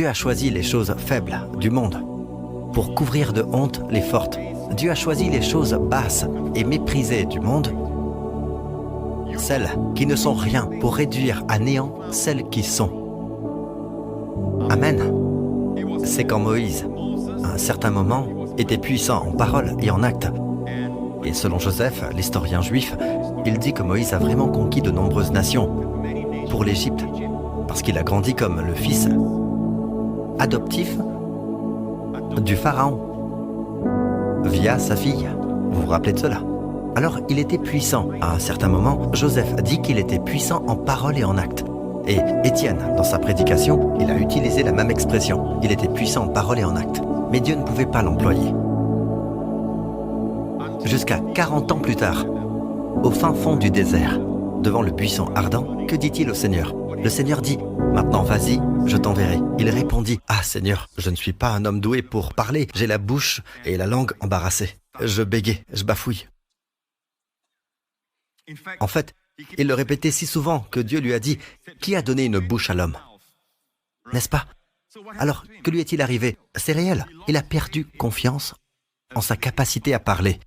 Dieu a choisi les choses faibles du monde pour couvrir de honte les fortes. Dieu a choisi les choses basses et méprisées du monde, celles qui ne sont rien, pour réduire à néant celles qui sont. Amen. C'est quand Moïse, à un certain moment, était puissant en parole et en acte. Et selon Joseph, l'historien juif, il dit que Moïse a vraiment conquis de nombreuses nations pour l'Égypte, parce qu'il a grandi comme le fils adoptif du pharaon, via sa fille. Vous vous rappelez de cela? Alors, il était puissant. À un certain moment, Joseph dit qu'il était puissant en parole et en acte. Et Étienne, dans sa prédication, il a utilisé la même expression. Il était puissant en parole et en acte. Mais Dieu ne pouvait pas l'employer. Jusqu'à 40 ans plus tard, au fin fond du désert, devant le buisson ardent, que dit-il au Seigneur? Le Seigneur dit, « Maintenant, vas-y, je t'enverrai. » Il répondit, « Ah, Seigneur, je ne suis pas un homme doué pour parler. J'ai la bouche et la langue embarrassées. Je bégaye, je bafouille. » En fait, il le répétait si souvent que Dieu lui a dit, « Qui a donné une bouche à l'homme » N'est-ce pas? Alors, que lui est-il arrivé? C'est réel. Il a perdu confiance en sa capacité à parler.